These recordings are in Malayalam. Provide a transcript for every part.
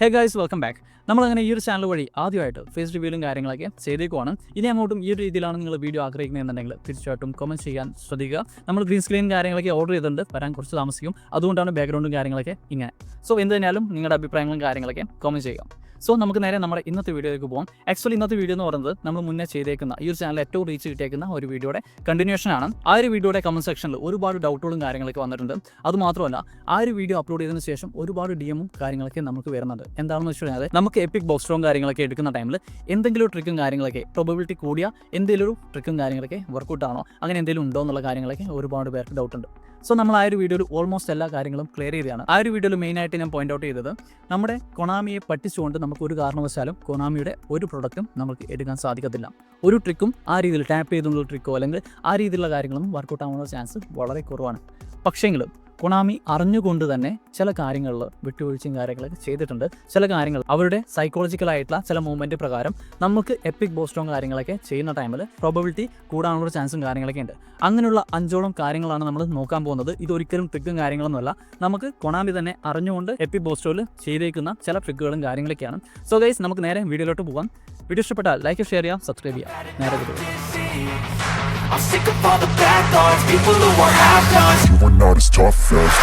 Hey guys, welcome back. നമ്മളങ്ങനെ ഈ ഒരു ചാനൽ വഴി ആദ്യമായിട്ട് ഫേസ് റിവ്യൂലും കാര്യങ്ങളൊക്കെ ചെയ്തേക്കുവാണ്. ഇനി അങ്ങോട്ടും ഈ ഒരു രീതിയിലാണ് നിങ്ങൾ വീഡിയോ ആഗ്രഹിക്കുന്നതെന്നുണ്ടെങ്കിൽ തീർച്ചയായിട്ടും കമൻറ്റ് ചെയ്യാൻ ശ്രദ്ധിക്കുക. നമ്മൾ ഗ്രീൻ സ്ക്രീൻ കാര്യങ്ങളൊക്കെ ഓർഡർ ചെയ്തിട്ടുണ്ട്, വരാൻ കുറച്ച് താമസിക്കും. അതുകൊണ്ടാണ് ബാക്ക്ഗ്രൗണ്ടും കാര്യങ്ങളൊക്കെ ഇങ്ങനെ. സോ എന്ത് തന്നെയാലും നിങ്ങളുടെ അഭിപ്രായങ്ങളും കാര്യങ്ങളൊക്കെ കമൻറ്റ് ചെയ്യുക. സോ നമുക്ക് നേരെ നമ്മുടെ ഇന്നത്തെ വീഡിയോയിലേക്ക് പോകാം. ആക്ച്വലി ഇന്നത്തെ വീഡിയോ എന്ന് പറയുന്നത് നമ്മൾ മുന്നേ ചെയ്തേക്കുന്ന ഈ ഒരു ചാനൽ ഏറ്റവും റീച്ച് കിട്ടിയേക്കുന്ന ഒരു വീഡിയോയുടെ കണ്ടിന്യൂഷൻ ആണ്. ആ ഒരു വീഡിയോയുടെ കമന്റ് സെക്ഷനിൽ ഒരുപാട് ഡൗട്ടുകളും കാര്യങ്ങളൊക്കെ വന്നിട്ടുണ്ട്. അതുമാത്രമല്ല, ആ ഒരു വീഡിയോ അപ്ലോഡ് ചെയ്തതിന് ശേഷം ഒരുപാട് ഡിഎമ്മും കാര്യങ്ങളൊക്കെ നമുക്ക് വരുന്നുണ്ട്. എന്താണെന്ന് വെച്ച് കഴിഞ്ഞാൽ നമുക്ക് എപ്പിക് ബോക്സ് സ്ട്രോങ് കാര്യങ്ങളൊക്കെ എടുക്കുന്ന ടൈമിൽ എന്തെങ്കിലും ട്രിക്കും കാര്യങ്ങളൊക്കെ പ്രോബബിലിറ്റി കൂടിയ എന്തെങ്കിലും ഒരു ട്രിക്കും കാര്യങ്ങളൊക്കെ വർക്കൗട്ട് ആണോ, അങ്ങനെ എന്തെങ്കിലും ഉണ്ടോ എന്നുള്ള കാര്യങ്ങളൊക്കെ ഒരുപാട് പേർക്ക് ഡൗട്ടുണ്ട്. സോ നമ്മൾ ആ ഒരു വീഡിയോയിൽ ഓൾമോസ്റ്റ് എല്ലാ കാര്യങ്ങളും ക്ലിയർ ചെയ്തതാണ്. ആ ഒരു വീഡിയോയിൽ മെയിനായിട്ട് ഞാൻ പോയിന്റ് ഔട്ട് ചെയ്തത് നമ്മുടെ കൊണാമിയെ പറ്റിച്ചുകൊണ്ട് നമുക്ക് ഒരു കാരണവശാലും കൊണാമിയുടെ ഒരു പ്രൊഡക്റ്റും നമുക്ക് എടുക്കാൻ സാധിക്കത്തില്ല. ഒരു ട്രിക്കും ആ രീതിയിൽ ടാപ്പ് ചെയ്തുള്ള ട്രിക്കോ അല്ലെങ്കിൽ ആ രീതിയിലുള്ള കാര്യങ്ങളൊന്നും വർക്കൗട്ട് ആവാനുള്ള ചാൻസ് വളരെ കുറവാണ്. പക്ഷേങ്കിലും കൊണാമി അറിഞ്ഞുകൊണ്ട് തന്നെ ചില കാര്യങ്ങളിൽ വിട്ടുവീഴ്ചയും കാര്യങ്ങളൊക്കെ ചെയ്തിട്ടുണ്ട്. ചില കാര്യങ്ങൾ അവരുടെ സൈക്കോളജിക്കലായിട്ടുള്ള ചില മൂവ്മെൻറ്റ് പ്രകാരം നമുക്ക് എപ്പിക് ബോസ്റ്റോൺ കാര്യങ്ങളൊക്കെ ചെയ്യുന്ന ടൈമിൽ പ്രോബബിലിറ്റി കൂടാനുള്ള ചാൻസും കാര്യങ്ങളൊക്കെ ഉണ്ട്. അങ്ങനെയുള്ള 5ഓളം കാര്യങ്ങളാണ് നമ്മൾ നോക്കാൻ പോകുന്നത്. ഇതൊരിക്കലും ട്രിക്കും കാര്യങ്ങളൊന്നുമല്ല, നമുക്ക് കൊണാമി തന്നെ അറിഞ്ഞുകൊണ്ട് എപ്പിക് ബോസ്റ്റോയിൽ ചെയ്തേക്കുന്ന ചില ട്രിക്കുകളും കാര്യങ്ങളൊക്കെയാണ്. സോ ഗൈസ്, നമുക്ക് നേരെ വീഡിയോയിലോട്ട് പോകാം. വീഡിയോ ഇഷ്ടപ്പെട്ടാൽ ലൈക്ക്, ഷെയർ ചെയ്യാം, സബ്സ്ക്രൈബ് ചെയ്യാം. നേരെ video. I'm sick of all the bad thoughts, people who are half-nots. You are not as tough as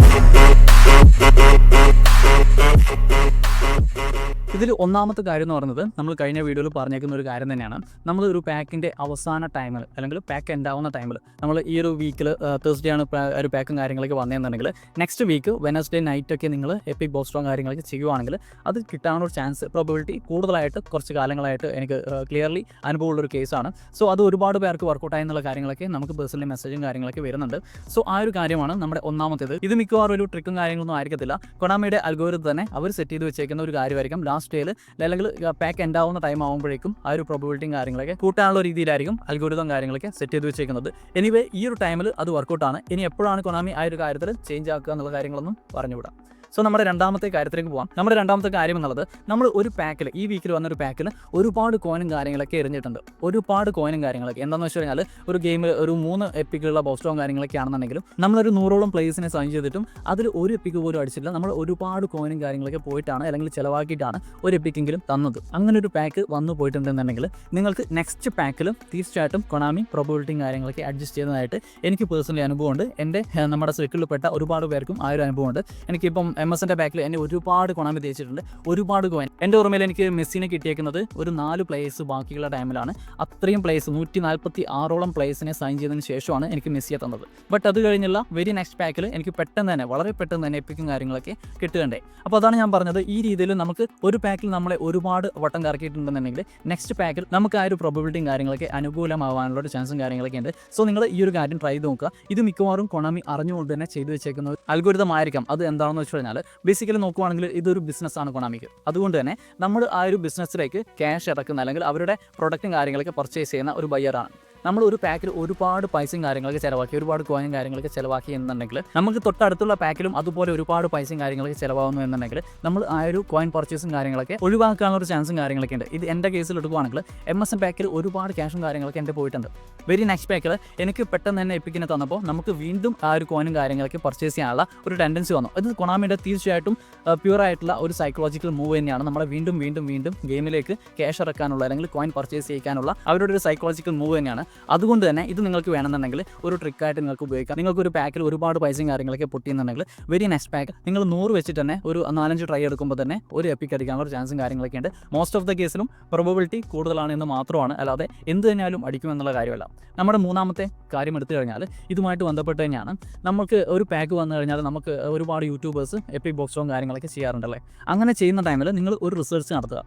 ഇതിൽ ഒന്നാമത്തെ കാര്യം എന്ന് പറയുന്നത് നമ്മൾ കഴിഞ്ഞ വീഡിയോയിൽ പറഞ്ഞേക്കുന്ന ഒരു കാര്യം തന്നെയാണ്. നമ്മൾ ഒരു പാക്കിൻ്റെ അവസാന ടൈമിൽ അല്ലെങ്കിൽ പാക്ക് എൻഡ് ആവുന്ന ടൈമിൽ നമ്മൾ ഈ ഒരു വീക്കിൽ തേഴ്സ്ഡേ ആണ് ഒരു പാക്കും കാര്യങ്ങളൊക്കെ വന്നതെന്നുണ്ടെങ്കിൽ നെക്സ്റ്റ് വീക്ക് വെനസ്ഡേ നൈറ്റൊക്കെ നിങ്ങൾ എപ്പിക് ബോസ്റ്റോൺ കാര്യങ്ങളൊക്കെ ചെയ്യുവാണെങ്കിൽ അത് കിട്ടാനുള്ള ചാൻസ് പ്രോബബിലിറ്റി കൂടുതലായിട്ട് കുറച്ച് കാലങ്ങളായിട്ട് എനിക്ക് ക്ലിയർലി അനുഭവമുള്ളൊരു കേസാണ്. സോ അത് ഒരുപാട് പേർക്ക് വർക്കൗട്ടായി എന്നുള്ള കാര്യങ്ങളൊക്കെ നമുക്ക് പേഴ്സണലി മെസ്സേജും കാര്യങ്ങളൊക്കെ വരുന്നുണ്ട്. സോ ആ ഒരു കാര്യമാണ് നമ്മുടെ ഒന്നാമത്തേത്. ഇത് മിക്കവാറും ഒരു ട്രിക്കും കാര്യങ്ങളൊന്നും ആയിരിക്കത്തില്ല. കൊണാമിയുടെ അൽഗോരിതം തന്നെ അവർ സെറ്റ് ചെയ്ത് വെച്ചേക്കുന്ന ഒരു കാര്യമായിരിക്കും. ലാസ്റ്റ് ഡേയിൽ അല്ലെങ്കിൽ പാക്ക് എൻഡ് ആവുന്ന ടൈം ആകുമ്പോഴേക്കും ആ ഒരു പ്രോബബിലിറ്റിയും കാര്യങ്ങളൊക്കെ കൂട്ടാനുള്ള രീതിയിലായിരിക്കും അൽഗോരിതം കാര്യങ്ങളൊക്കെ സെറ്റ് ചെയ്ത് വെച്ചേക്കുന്നത്. എനിവേ ഈ ഒരു ടൈമിൽ അത് വർക്കൗട്ടാണ്. ഇനി എപ്പോഴാണ് കൊണാമി ആ ഒരു കാര്യത്തിൽ ചേഞ്ച് ആക്കുക എന്നുള്ള കാര്യങ്ങളൊന്നും പറഞ്ഞുവിടാം. സോ നമ്മുടെ രണ്ടാമത്തെ കാര്യത്തിലേക്ക് പോകാം. നമ്മുടെ രണ്ടാമത്തെ കാര്യം എന്നുള്ളത്, നമ്മൾ ഒരു പാക്കിൽ ഈ വീക്കിൽ വന്നൊരു പാക്കിൽ ഒരുപാട് കോയിനും കാര്യങ്ങളൊക്കെ എറിഞ്ഞിട്ടുണ്ട്. ഒരുപാട് കോയിനും കാര്യങ്ങളൊക്കെ എന്താണെന്ന് വെച്ച് കഴിഞ്ഞാൽ ഒരു ഗെയിമിൽ ഒരു 3 എപ്പിക്കുള്ള ബോസ്റ്റോൺ കാര്യങ്ങളൊക്കെ ആണെന്നുണ്ടെങ്കിലും നമ്മളൊരു 100ഓളം പ്ലേസിനെ സൈൻ ചെയ്തിട്ടും അതിൽ ഒരു എപ്പിക്ക് പോലും അടിച്ചില്ല. നമ്മൾ ഒരുപാട് കോയിനും കാര്യങ്ങളൊക്കെ പോയിട്ടാണ് അല്ലെങ്കിൽ ചിലവാക്കിയിട്ടാണ് ഒരു എപ്പിക്കെങ്കിലും തന്നത്. അങ്ങനെ ഒരു പാക്ക് വന്നു പോയിട്ടുണ്ടെന്നുണ്ടെങ്കിൽ നിങ്ങൾക്ക് നെക്സ്റ്റ് പാക്കിലും തീർച്ചയായിട്ടും കൊണാമി പ്രോബബിലിറ്റിയും കാര്യങ്ങളൊക്കെ അഡ്ജസ്റ്റ് ചെയ്യുന്നതായിട്ട് എനിക്ക് പേഴ്സണലി അനുഭവമുണ്ട്. എൻ്റെ നമ്മുടെ സർക്കിളിൽപ്പെട്ട ഒരുപാട് പേർക്കും ആ ഒരു അനുഭവമുണ്ട്. എനിക്കിപ്പം MS-ൻ്റെ ബാക്കിൽ എന്നെ ഒരുപാട് കൊണാമി തേച്ചിട്ടുണ്ട്. ഒരുപാട് കോയിൻ എൻ്റെ ഓർമ്മയിൽ എനിക്ക് മെസ്സിനെ കിട്ടിയേക്കുന്നത് ഒരു 4 പ്ലേയേഴ്സ് ബാക്കിയുള്ള ടൈമിലാണ്. അത്രയും പ്ലേയേഴ്സ് 146ഓളം പ്ലേയേഴ്സിനെ സൈൻ ചെയ്തതിന് ശേഷമാണ് എനിക്ക് മെസ്സിയെ തന്നത്. ബട്ട് അത് കഴിഞ്ഞുള്ള വെരി നെക്സ്റ്റ് പാക്കിൽ എനിക്ക് പെട്ടെന്ന് തന്നെ വളരെ പെട്ടെന്ന് തന്നെ എപ്പിക്കും കാര്യങ്ങളൊക്കെ കിട്ടുകയുണ്ടായി. അപ്പോൾ അതാണ് ഞാൻ പറഞ്ഞത്, ഈ രീതിയിൽ നമുക്ക് ഒരു പാക്കിൽ നമ്മളെ ഒരുപാട് വട്ടം കറക്കിയിട്ടുണ്ടെന്നുണ്ടെങ്കിൽ നെക്സ്റ്റ് പാക്കിൽ നമുക്ക് ആ ഒരു പ്രോബബിലിറ്റിയും കാര്യങ്ങളൊക്കെ അനുകൂലമാവാനുള്ള ഒരു ചാൻസും കാര്യങ്ങളൊക്കെ ഉണ്ട്. സോ നിങ്ങൾ ഈ ഒരു കാര്യം ട്രൈ ചെയ്ത് നോക്കുക. ഇത് മിക്കവാറും കൊണാമി അറിഞ്ഞുകൊണ്ട് തന്നെ ചെയ്തു വെച്ചേക്കുന്ന ഒരു അൽഗോരിതം ആയിരിക്കാം. അത് എന്താണെന്ന് വെച്ച് കഴിഞ്ഞാൽ ബേസിക്കലി നോക്കുവാണെങ്കിൽ ഇതൊരു ബിസിനസ്സാണ് കൊണാമിക്ക്. അതുകൊണ്ട് തന്നെ നമ്മൾ ആ ഒരു ബിസിനസ്സിലേക്ക് ക്യാഷ് ഇറക്കുന്ന അല്ലെങ്കിൽ അവരുടെ പ്രൊഡക്റ്റും കാര്യങ്ങളൊക്കെ പർച്ചേസ് ചെയ്യുന്ന ഒരു ബയ്യറാണ്. നമ്മൾ ഒരു പാക്കിൽ ഒരുപാട് പൈസയും കാര്യങ്ങളൊക്കെ ചിലവാക്കി, ഒരുപാട് കോയിനും കാര്യങ്ങളൊക്കെ ചിലവാക്കി എന്നുണ്ടെങ്കിൽ നമുക്ക് തൊട്ടടുത്തുള്ള പാക്കിലും അതുപോലെ ഒരുപാട് പൈസയും കാര്യങ്ങളൊക്കെ ചിലവാകുന്നു എന്നുണ്ടെങ്കിൽ നമ്മൾ ആ ഒരു കോയിൻ പർച്ചേസും കാര്യങ്ങളൊക്കെ ഒഴിവാക്കാനുള്ള ഒരു ചാൻസും കാര്യങ്ങളൊക്കെ ഉണ്ട്. ഇത് എൻ്റെ കേസിൽ എടുക്കുകയാണെങ്കിൽ MS-N പാക്കിൽ ഒരുപാട് ക്യാഷും കാര്യങ്ങളൊക്കെ എൻ്റെ പോയിട്ടുണ്ട്. വെരി നെക്സ്റ്റ് പാക്കിൽ എനിക്ക് പെട്ടെന്ന് തന്നെ എപ്പിക്കിനെ തന്നപ്പോൾ നമുക്ക് വീണ്ടും ആ ഒരു കോയിനും കാര്യങ്ങളൊക്കെ പർച്ചേസ് ചെയ്യാനുള്ള ഒരു ടെൻഡൻസി വന്നു. ഇത് കൊണാമിയുടെ തീർച്ചയായിട്ടും പ്യൂറായിട്ടുള്ള ഒരു സൈക്കോളജിക്കൽ മൂവ് തന്നെയാണ്. നമ്മളെ വീണ്ടും വീണ്ടും വീണ്ടും ഗെയിമിലേക്ക് ക്യാഷ് ഇറക്കാനുള്ള അല്ലെങ്കിൽ കോയിൻ പർച്ചേസ് ചെയ്യിക്കാനുള്ള അവരുടെ ഒരു സൈക്കോളജിക്കൽ മൂവ് തന്നെയാണ്. അതുകൊണ്ട് തന്നെ ഇത് നിങ്ങൾക്ക് വേണമെന്നുണ്ടെങ്കിൽ ഒരു ട്രിക്കായിട്ട് നിങ്ങൾക്ക് ഉപയോഗിക്കാം. നിങ്ങൾക്ക് ഒരു പാക്കിൽ ഒരുപാട് പൈസയും കാര്യങ്ങളൊക്കെ പൊട്ടിയെന്നുണ്ടെങ്കിൽ വെരി നെക്സ്റ്റ് പാക്ക് നിങ്ങൾ 100 വെച്ചിട്ട് തന്നെ ഒരു 4-5 ട്രൈ എടുക്കുമ്പോൾ തന്നെ ഒരു എപ്പിക്ക് അടിക്കാനുള്ള ഒരു ചാൻസും കാര്യങ്ങളൊക്കെ ഉണ്ട്. മോസ്റ്റ് ഓഫ് ദ കേസിലും പ്രോബബിലിറ്റി കൂടുതലാണ് എന്ന് മാത്രമാണ്, അല്ലാതെ എന്ത് തന്നെയാലും അടിക്കുമെന്നുള്ള കാര്യമല്ല. നമ്മുടെ മൂന്നാമത്തെ കാര്യം എടുത്തു കഴിഞ്ഞാൽ ഇതുമായിട്ട് ബന്ധപ്പെട്ട് തന്നെയാണ്. നമുക്ക് ഒരു പാക്ക് വന്നു കഴിഞ്ഞാൽ നമുക്ക് ഒരുപാട് യൂട്യൂബേഴ്സ് എപ്പിക് ബോക്സോൺ കാര്യങ്ങളൊക്കെ ചെയ്യാറുണ്ടല്ലേ. അങ്ങനെ ചെയ്യുന്ന ടൈമിൽ നിങ്ങൾ ഒരു റിസർച്ച് നടത്തുക.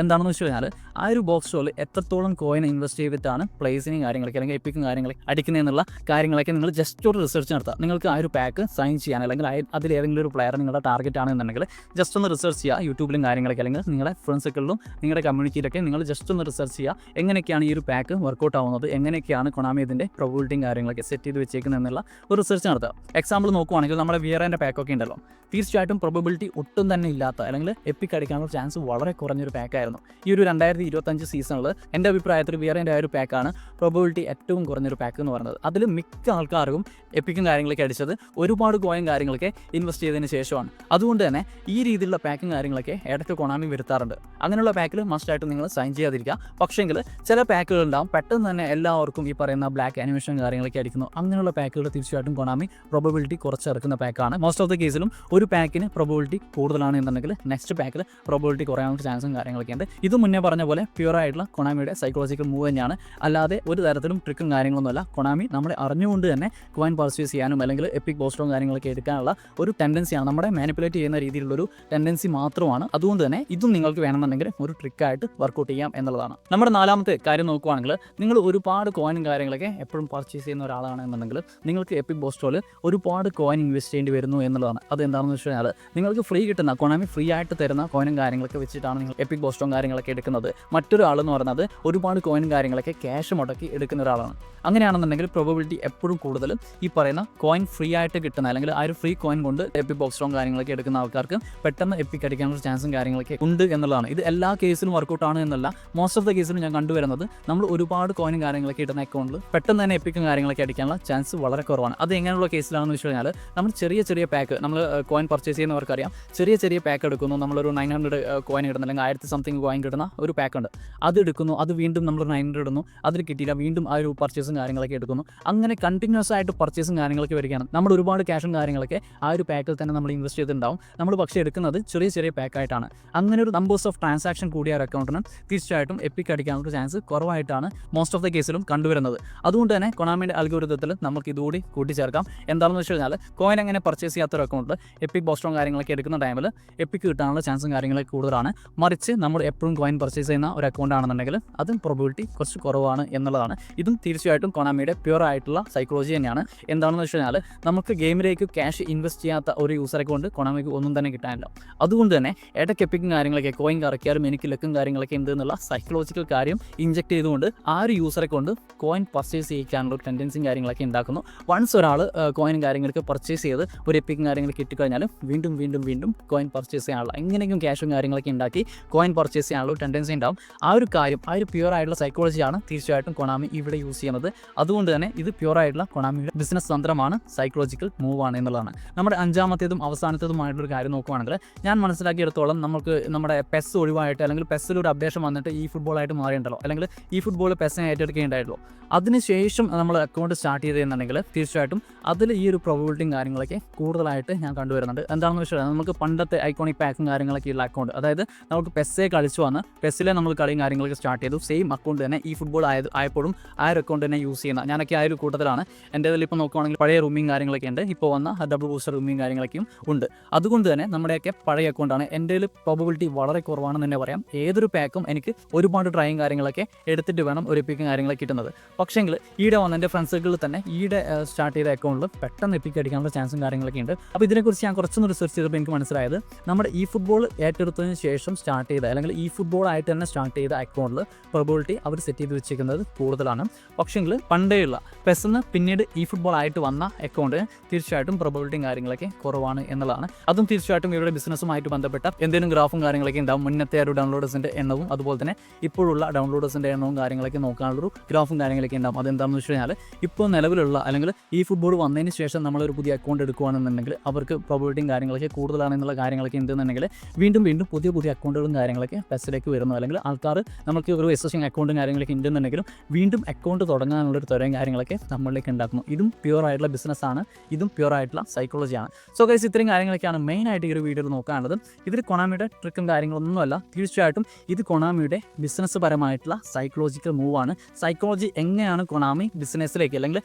എന്താണെന്ന് വെച്ച് കഴിഞ്ഞാൽ ആ ഒരു ബോക്സ് സ്റ്റോറിൽ എത്രത്തോളം കോയിൻ ഇൻവെസ്റ്റ് ചെയ്തിട്ടാണ് പ്ലേസിനും കാര്യങ്ങളൊക്കെ അല്ലെങ്കിൽ എപ്പിക്കും കാര്യങ്ങളൊക്കെ അടിക്കുന്നതെന്നുള്ള കാര്യങ്ങളൊക്കെ നിങ്ങൾ ജസ്റ്റ് ഒരു റിസർച്ച് നടത്തുക. നിങ്ങൾക്ക് ആ ഒരു പാക്ക് സൈൻ ചെയ്യാൻ അല്ലെങ്കിൽ അതിലേതെങ്കിലും ഒരു പ്ലെയർ നിങ്ങളുടെ ടാർഗറ്റ് ആണെന്നുണ്ടെങ്കിൽ ജസ്റ്റ് ഒന്ന് റിസർച്ച് ചെയ്യുക. യൂട്യൂബിലും കാര്യങ്ങളൊക്കെ അല്ലെങ്കിൽ നിങ്ങളുടെ ഫ്രണ്ട് സർക്കിളിലും നിങ്ങളുടെ കമ്മ്യൂണിറ്റിയിലൊക്കെ നിങ്ങൾ ജസ്റ്റ് ഒന്ന് റിസർച്ച് ചെയ്യുക. എങ്ങനെയൊക്കെയാണ് ഈ ഒരു പാക്ക് വർക്കൗട്ട് ആവുന്നത്, എങ്ങനെയൊക്കെയാണ് കൊണാമി ഇതിൻ്റെ പ്രോബബിലിറ്റിയും കാര്യങ്ങളൊക്കെ സെറ്റ് ചെയ്ത് വെച്ചേക്കുന്നത് എന്നുള്ള ഒരു റിസർച്ച് നടത്തുക. എക്സാമ്പിൾ നോക്കുവാണെങ്കിൽ നമ്മുടെ വിയറേൻ്റെ പാക്കൊക്കെ ഉണ്ടല്ലോ, തീർച്ചയായിട്ടും പ്രോബബിലിറ്റി ഒട്ടും തന്നെ ഇല്ലാത്ത അല്ലെങ്കിൽ എപ്പിക്ക് അടിക്കാനുള്ള ചാൻസ് വളരെ കുറഞ്ഞൊരു പാക്കായിരുന്നു. ഉണ്ടായിരുന്നു. ഈ ഒരു 2025 സീസണിൽ എൻ്റെ അഭിപ്രായത്തിൽ വിയറിൻ്റെ ആ ഒരു പാക്കാണ് പ്രോബബിലിറ്റി ഏറ്റവും കുറഞ്ഞൊരു പാക്ക് എന്ന് പറയുന്നത്. അതിൽ മിക്ക ആൾക്കാർക്കും എപ്പിക്കും കാര്യങ്ങളൊക്കെ അടിച്ചത് ഒരുപാട് കോയിൻ കാര്യങ്ങളൊക്കെ ഇൻവെസ്റ്റ് ചെയ്തതിന് ശേഷമാണ്. അതുകൊണ്ട് തന്നെ ഈ രീതിയിലുള്ള പാക്കും കാര്യങ്ങളൊക്കെ ഇടയ്ക്ക് കൊണാമി വരുത്താറുണ്ട്. അങ്ങനെയുള്ള പാക്കിൽ മസ്റ്റായിട്ട് നിങ്ങൾ സൈൻ ചെയ്യാതിരിക്കുക. പക്ഷേങ്കിൽ ചില പാക്കുകൾ ഉണ്ടാവും പെട്ടെന്ന് തന്നെ എല്ലാവർക്കും ഈ പറയുന്ന ബ്ലാക്ക് ആനിമേഷൻ കാര്യങ്ങളൊക്കെ അടിക്കുന്നു. അങ്ങനെയുള്ള പാക്കുകൾ തീർച്ചയായിട്ടും കൊണാമി പ്രോബബിലിറ്റി കുറച്ചിറക്കുന്ന പാക്കാണ്. മോസ്റ്റ് ഓഫ് ദ കേസിലും ഒരു പാക്കിന് പ്രോബബിലിറ്റി കൂടുതലാണ് എന്നുണ്ടെങ്കിൽ നെക്സ്റ്റ് പാക്കിൽ പ്രോബബിലിറ്റി കുറയാനുള്ള ചാൻസും കാര്യങ്ങളൊക്കെ ഉണ്ട്. ഇത് മുന്നേ പറഞ്ഞ പോലെ പ്യൂർ ആയിട്ടുള്ള കൊണാമിയുടെ സൈക്കോളജിക്കൽ മൂവ് തന്നെയാണ്, അല്ലാതെ ഒരു തരത്തിലും ട്രിക്കും കാര്യങ്ങളൊന്നുമല്ല. കൊണാമി നമ്മളെ അറിഞ്ഞുകൊണ്ട് തന്നെ കോയിൻ പർച്ചേസ് ചെയ്യാനും അല്ലെങ്കിൽ എപ്പിക് ബോസ്റ്ററും കാര്യങ്ങളൊക്കെ എടുക്കാനുള്ള ഒരു ടെൻഡൻസിയാണ്, നമ്മുടെ മാനിപ്പുലേറ്റ് ചെയ്യുന്ന രീതിയിലുള്ളൊരു ടെൻഡൻസി മാത്രമാണ്. അതുകൊണ്ട് തന്നെ ഇതും നിങ്ങൾക്ക് വേണമെന്നുണ്ടെങ്കിൽ ഒരു ട്രിക്കായിട്ട് വർക്കൗട്ട് ചെയ്യാം എന്നുള്ളതാണ്. നമ്മുടെ നാലാമത്തെ കാര്യം നോക്കുകയാണെങ്കിൽ നിങ്ങൾ ഒരുപാട് കോയിനും കാര്യങ്ങളൊക്കെ എപ്പോഴും പർച്ചേസ് ചെയ്യുന്ന ഒരാളാണെന്നുണ്ടെങ്കിൽ നിങ്ങൾക്ക് എപ്പിക് ബോസ്റ്ററിൽ ഒരുപാട് കോയിൻ ഇൻവെസ്റ്റ് ചെയ്യേണ്ടി വരുന്നു എന്നുള്ളതാണ്. അത് എന്താണെന്ന് വെച്ച് കഴിഞ്ഞാൽ നിങ്ങൾക്ക് ഫ്രീ കിട്ടുന്ന കൊണാമി ഫ്രീ ആയിട്ട് തരുന്ന കോയിനും കാര്യങ്ങളൊക്കെ വെച്ചിട്ടാണ് നിങ്ങൾ എപ്പിക് ബോസ്റ്ററും കാര്യങ്ങളൊക്കെ എടുക്കുന്നത്. മറ്റൊരാളെന്ന് പറയുന്നത് ഒരുപാട് കോയിനും കാര്യങ്ങളൊക്കെ ക്യാഷ് മുടക്കി എടുക്കുന്ന ഒരാളാണ്. അങ്ങനെയാണെന്നുണ്ടെങ്കിൽ പ്രോബബിലിറ്റി എപ്പോഴും കൂടുതൽ ഈ പറയുന്ന കോയിൻ ഫ്രീ ആയിട്ട് കിട്ടുന്ന അല്ലെങ്കിൽ ആ ഒരു ഫ്രീ കോയിൻ കൊണ്ട് എപ്പിക് ബോസ്റ്ററും കാര്യങ്ങളൊക്കെ എടുക്കുന്ന ആൾക്കാർക്ക് പെട്ടെന്ന് എപ്പിക് അടിക്കാനുള്ള ചാൻസും കാര്യങ്ങളൊക്കെ ഉണ്ട് എന്നുള്ളതാണ്. ഇത് എല്ലാ കേസിലും വർക്കൗട്ടാണ് എന്നല്ല, മോസ്റ്റ് ഓഫ് ദ കേസിലും ഞാൻ കണ്ടുവരുന്നത് നമ്മൾ ഒരുപാട് കോയിനും കാര്യങ്ങളൊക്കെ ഇടുന്ന അക്കൗണ്ടിൽ പെട്ടെന്ന് തന്നെ എപ്പിക്കും കാര്യങ്ങളൊക്കെ അടിക്കാനുള്ള ചാൻസ് വളരെ കുറവാണ്. അത് എങ്ങനെയുള്ള കേസിലാണെന്ന് വെച്ച് കഴിഞ്ഞാൽ നമ്മൾ ചെറിയ ചെറിയ പാക്ക് നമ്മൾ കോയിൻ പർച്ചേസ് ചെയ്യുന്നവർക്കറിയാം, ചെറിയ ചെറിയ പാക്ക് എടുക്കുന്നു. നമ്മളൊരു 900 കോയിൻ ഇടുന്ന അല്ലെങ്കിൽ 1000 സംതിങ് കോയിൻ കിട്ടുന്ന ഒരു പാക്ക് ഉണ്ട്, അത് എടുക്കുന്നു. അത് വീണ്ടും നമ്മൾ 900 ഇടുന്നു, അതിൽ കിട്ടിയില്ല, വീണ്ടും ആ ഒരു പർച്ചേസും കാര്യങ്ങളൊക്കെ എടുക്കുന്നു. അങ്ങനെ കണ്ടിന്യൂസ് ആയിട്ട് പർച്ചേസും കാര്യങ്ങളൊക്കെ വരികയാണ്. നമ്മൾ ഒരുപാട് ക്യാഷും കാര്യങ്ങളൊക്കെ ആ ഒരു പാക്കിൽ തന്നെ നമ്മൾ ഇൻവെസ്റ്റ് ചെയ്തിട്ടുണ്ടാവും. നമ്മൾ പക്ഷേ എടുക്കുന്നത് ചെറിയ ചെറിയ പാക്കായിട്ടാണ്. അങ്ങനെ ഒരു നമ്പേഴ്സ് ഓഫ് ട്രാൻസാക്ഷൻ കൂടിയ ഒരു അക്കൗണ്ടിന് തീർച്ചയായിട്ടും എപ്പിക് അടിക്കാനുള്ള ചാൻസ് കുറവായിട്ടാണ് മോസ്റ്റ് ഓഫ് ദ കേസിലും കണ്ടുവരുന്നത്. അതുകൊണ്ട് തന്നെ കൊണാമിയുടെ അൽഗോരിതത്തിൽ നമുക്ക് ഇതുകൂടി കൂട്ടിച്ചേർക്കാം. എന്താണെന്ന് വെച്ച് കഴിഞ്ഞാൽ കോയിൻ അങ്ങനെ പർച്ചേസ് ചെയ്യാത്തൊരു അക്കൗണ്ടിൽ എപ്പിക് ബോസ്റ്ററും കാര്യങ്ങളൊക്കെ എടുക്കുന്ന ടൈമിൽ എപ്പിക് കിട്ടാനുള്ള ചാൻസും കാര്യങ്ങളൊക്കെ കൂടുതലാണ്. മറിച്ച് നമ്മൾ എപ്പോഴും കോയിൻ പർച്ചേസ് ചെയ്യുന്ന ഒരു അക്കൗണ്ട് ആണെന്നുണ്ടെങ്കിൽ അതും പ്രോബബിലിറ്റി കുറച്ച് കുറവാണ് എന്നുള്ളതാണ്. ഇതും തീർച്ചയായിട്ടും കൊണാമിയുടെ പ്യൂർ ആയിട്ടുള്ള സൈക്കോളജി തന്നെയാണ്. എന്താണെന്ന് വെച്ച് കഴിഞ്ഞാൽ നമുക്ക് ഗെയിമിലേക്ക് ക്യാഷ് ഇൻവെസ്റ്റ് ചെയ്യാത്ത ഒരു യൂസറെ കൊണ്ട് കൊണാമിക്ക് ഒന്നും തന്നെ കിട്ടാനില്ല. അതുകൊണ്ട് തന്നെ ഇടയ്ക്ക് എപ്പിക്കും കാര്യങ്ങളൊക്കെ കോയിൻ കറക്കിയാലും എനിക്ക് ലക്കും കാര്യങ്ങളൊക്കെ ഉണ്ട് എന്നുള്ള സൈക്കോളജിക്കൽ കാര്യം ഇഞ്ചെക്ട് ചെയ്തുകൊണ്ട് ആ ഒരു യൂസറെ കൊണ്ട് കോയിൻ പർച്ചേസ് ചെയ്യിക്കാനുള്ള ഒരു ടെൻഡൻസിയും കാര്യങ്ങളൊക്കെ ഉണ്ടാക്കുന്നു. വൺസ് ഒരാൾ കോയിനും കാര്യങ്ങളൊക്കെ പർച്ചേസ് ചെയ്ത് ഒരു എപ്പിക്കും കാര്യങ്ങളൊക്കെ കിട്ടിക്കഴിഞ്ഞാൽ വീണ്ടും വീണ്ടും വീണ്ടും കോയിൻ പർച്ചേസ് ചെയ്യാനുള്ള എങ്ങനെയെങ്കിലും ക്യാഷും കാര്യങ്ങളൊക്കെ ഉണ്ടാക്കി കോയിൻ പർച്ചേസ് ചെയ്യാനുള്ള ഒരു ടെൻഡൻസി ഉണ്ടാവും. ആ ഒരു കാര്യം, ആ ഒരു പ്യൂർ ആയിട്ടുള്ള സൈക്കോളജിയാണ് തീർച്ചയായിട്ടും കൊണാമി ഇവിടെ യൂസ് ചെയ്യുന്നത്. അതുകൊണ്ട് തന്നെ ഇത് പ്യൂർ ആയിട്ടുള്ള കൊണാമിയുടെ ബിസിനസ് തന്ത്രമാണ്, സൈക്കോളജിക്കൽ മൂവാണ് എന്നുള്ളതാണ്. നമ്മുടെ അഞ്ചാമത്തേതും അവസാനത്തേതുമായിട്ടുള്ളൊരു കാര്യം നോക്കുകയാണെങ്കിൽ ഞാൻ മനസ്സിലാക്കിയെടുത്തോളം നമുക്ക് നമ്മുടെ പെസ് ഒഴിവായിട്ട് അല്ലെങ്കിൽ പെസ്സിലൊരു അപ്ഡേഷൻ വന്നിട്ട് ഈ ഫുട്ബോളായിട്ട് മാറിയിട്ടുണ്ടല്ലോ, അല്ലെങ്കിൽ ഈ ഫുട്ബോൾ പെസ്സിനെ ഏറ്റെടുക്കേണ്ടായിട്ടുള്ളൂ. അതിനുശേഷം നമ്മൾ അക്കൗണ്ട് സ്റ്റാർട്ട് ചെയ്തെന്നുണ്ടെങ്കിൽ തീർച്ചയായിട്ടും അതിൽ ഈ ഒരു പ്രോബബിലിറ്റിയും കാര്യങ്ങളൊക്കെ കൂടുതലായിട്ട് ഞാൻ കണ്ടുവരുന്നുണ്ട്. എന്താണെന്ന് വെച്ചാൽ നമുക്ക് പണ്ടത്തെ ഐക്കോണിക് പാക്കും കാര്യങ്ങളൊക്കെ ഉള്ള അക്കൗണ്ട്, അതായത് നമുക്ക് പെസ്സെ കളിച്ചു വന്ന് പെസ്സിലെ നമ്മൾ കളിയും കാര്യങ്ങളൊക്കെ സ്റ്റാർട്ട് ചെയ്തു. സെയിം അക്കൗണ്ട് തന്നെ ഈ ഫുട്ബോൾ ആയപ്പോഴും ആ ഒരു അക്കൗണ്ട് തന്നെ യൂസ് ചെയ്യുന്ന ഞാനൊക്കെ ആ ഒരു കൂട്ടത്തിലാണ്. എൻ്റെ ഇതിൽ ഇപ്പോൾ നോക്കുകയാണെങ്കിൽ പഴയ റൂമിങ് കാര്യങ്ങളൊക്കെ ഉണ്ട്, ഇപ്പോൾ വന്ന ഡബിൾ ബൂസ്റ്റർ റൂമിങ് കാര്യങ്ങളൊക്കെയും ഉണ്ട്. അതുകൊണ്ട് തന്നെ നമ്മുടെയൊക്കെ പഴയ അക്കൗണ്ടാണ്. എൻ്റെ പ്രോബബിലിറ്റി വളരെ കുറവാണെന്ന് തന്നെ പറയാം. ഏതൊരു പാക്കും എനിക്ക് ഒരുപാട് ട്രൈയും കാര്യങ്ങളൊക്കെ എടുത്തിട്ട് വേണം ഒരു എപ്പിക്കും കാര്യങ്ങളൊക്കെ കിട്ടുന്നത്. പക്ഷേങ്കിൽ ഈടെ വന്ന എൻ്റെ ഫ്രണ്ട്സ് സർക്കിളിൽ തന്നെ ഈടെ സ്റ്റാർട്ട് ചെയ്ത അക്കൗണ്ടിൽ പെട്ടെന്ന് എപ്പിക്ക് അടിക്കാനുള്ള ചാൻസും കാര്യങ്ങളൊക്കെ ഉണ്ട്. അപ്പോൾ ഇതിനെക്കുറിച്ച് ഞാൻ കുറച്ചൊന്ന് റിസർച്ച് ചെയ്തപ്പോൾ എനിക്ക് മനസ്സിലായത് നമ്മുടെ ഈ ഫുട്ബോൾ ഏറ്റെടുത്തതിന് ശേഷം സ്റ്റാർട്ട് ചെയ്ത അല്ലെങ്കിൽ ഈ ഫുട്ബോൾ ആയിട്ട് തന്നെ സ്റ്റാർട്ട് ചെയ്ത അക്കൗണ്ടിൽ പ്രോബബിലിറ്റി അവർ സെറ്റ് ചെയ്ത് വെച്ചിരിക്കുന്നത് കൂടുതലാണ്. പക്ഷേങ്കിൽ പണ്ടേയുള്ള പെസ്സെന്ന് പിന്നീട് ഈ ഫുട്ബോൾ ആയിട്ട് വന്ന അക്കൗണ്ട് തീർച്ചയായിട്ടും പ്രോബബിലിറ്റിയും കാര്യങ്ങളൊക്കെ കുറവാണ് എന്നുള്ളതാണ്. അതും തീർച്ചയായിട്ടും ഇവരുടെ ബിസിനസ്സുമായിട്ട് ബന്ധപ്പെട്ട എന്തെങ്കിലും ഗ്രാഫും കാര്യങ്ങളൊക്കെ ഉണ്ടാവും. മുന്നത്തെ ഒരു ഡൗൺലോഡേഴ്സിൻ്റെ എണ്ണവും അതുപോലെ തന്നെ ഇപ്പോഴുള്ള ഡൗൺലോഡേഴ്സിൻ്റെ എണ്ണവും കാര്യങ്ങളൊക്കെ നോക്കാനുള്ളൊരു ഗ്രാഫും കാര്യങ്ങളൊക്കെ ഉണ്ടാവും. അതെന്താണെന്ന് വെച്ച് കഴിഞ്ഞാൽ ഇപ്പോൾ നിലവിലുള്ള അല്ലെങ്കിൽ ഈ ഫുട്ബോൾ വന്നതിന് ശേഷം നമ്മളൊരു പുതിയ അക്കൗണ്ട് എടുക്കുകയാണെന്നുണ്ടെങ്കിൽ അവർക്ക് പ്രോബബിലിറ്റിയും കാര്യങ്ങളൊക്കെ കൂടുതലാണെന്നുള്ള കാര്യങ്ങളൊക്കെ ഉണ്ടെന്നുണ്ടെങ്കിൽ വീണ്ടും വീണ്ടും പുതിയ പുതിയ അക്കൗണ്ടുകളും കാര്യങ്ങളൊക്കെ പെസ്സിലേക്ക് വരുന്നു. അല്ലെങ്കിൽ ആൾക്കാർ നമുക്ക് ഒരു എക്സിസ്റ്റിംഗ് അക്കൗണ്ടും കാര്യങ്ങളൊക്കെ ഉണ്ടെന്നുണ്ടെങ്കിലും വീണ്ടും അക്കൗണ്ട് തുടങ്ങാനുള്ളൊരു തരം കാര്യങ്ങളൊക്കെ നമ്മളിലേക്ക് ഉണ്ടാക്കുന്നു. ഇതും പ്യൂർ ആയിട്ടുള്ള ബിസിനസ്സാണ്, ഇതും പ്യൂർ ആയിട്ടുള്ള സൈക്കോളജിയാണ്. സോ ഗൈസ്, ഇത്രയും കാര്യങ്ങളൊക്കെയാണ് മെയിനായിട്ട് ഈ ഒരു വീഡിയോയിൽ നോക്കാനുള്ളത്. ഇതിൽ കൊണാമിയുടെ ട്രിക്കും കാര്യങ്ങളൊന്നുമല്ല, തീർച്ചയായിട്ടും ഇത് കൊണാമിയുടെ ബിസിനസ് പരമായിട്ടുള്ള സൈക്കോളജിക്കൽ മൂവാണ്. സൈക്കോളജി എങ്ങനെയാണ് കൊണാമി ബിസിനസ്സിലേക്ക് അല്ലെങ്കിൽ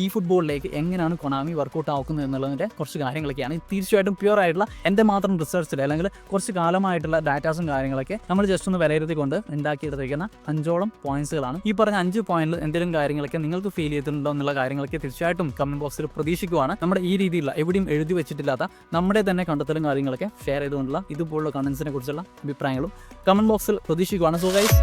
ഈ ഫുട്ബോളിലേക്ക് എങ്ങനെയാണ് കൊണാമി വർക്കൗട്ട് ആക്കുന്നത് എന്നുള്ളതിൻ്റെ കുറച്ച് കാര്യങ്ങളൊക്കെയാണ്. തീർച്ചയായിട്ടും പ്യൂർ ആയിട്ടുള്ള എൻ്റെ മാത്രം റിസർച്ചിൽ അല്ലെങ്കിൽ കുറച്ച് കാലമായിട്ടുള്ള ഡാറ്റാസും കാര്യങ്ങളൊക്കെ നമ്മൾ ജസ്റ്റ് ഒന്ന് വിലയിരുത്തിക്കൊണ്ട് ഉണ്ടാക്കിയെടുത്തിരിക്കുന്ന 5ഓളം പോയിന്റ്സുകളാണ്. ഈ പറഞ്ഞ 5 പോയിന്റിൽ എന്തെങ്കിലും കാര്യങ്ങളൊക്കെ നിങ്ങൾക്ക് ഫീൽ ചെയ്തിട്ടുണ്ടോ എന്നുള്ള കാര്യങ്ങളൊക്കെ തീർച്ചയായിട്ടും കമന്റ് ബോക്സിൽ പ്രതീക്ഷിക്കുകയാണ്. നമ്മുടെ ഈ രീതിയിലുള്ള എവിടെയും എഴുതി വെച്ചിട്ടില്ലാത്ത നമ്മുടെ തന്നെ കണ്ടെത്തലും കാര്യങ്ങളൊക്കെ ഷെയർ ചെയ്തുകൊണ്ടുള്ള ഇതുപോലുള്ള കണ്ടന്റ്സിനെ കുറിച്ചുള്ള അഭിപ്രായങ്ങളും കമന്റ് ബോക്സിൽ പ്രതീക്ഷിക്കുകയാണ്. So guys,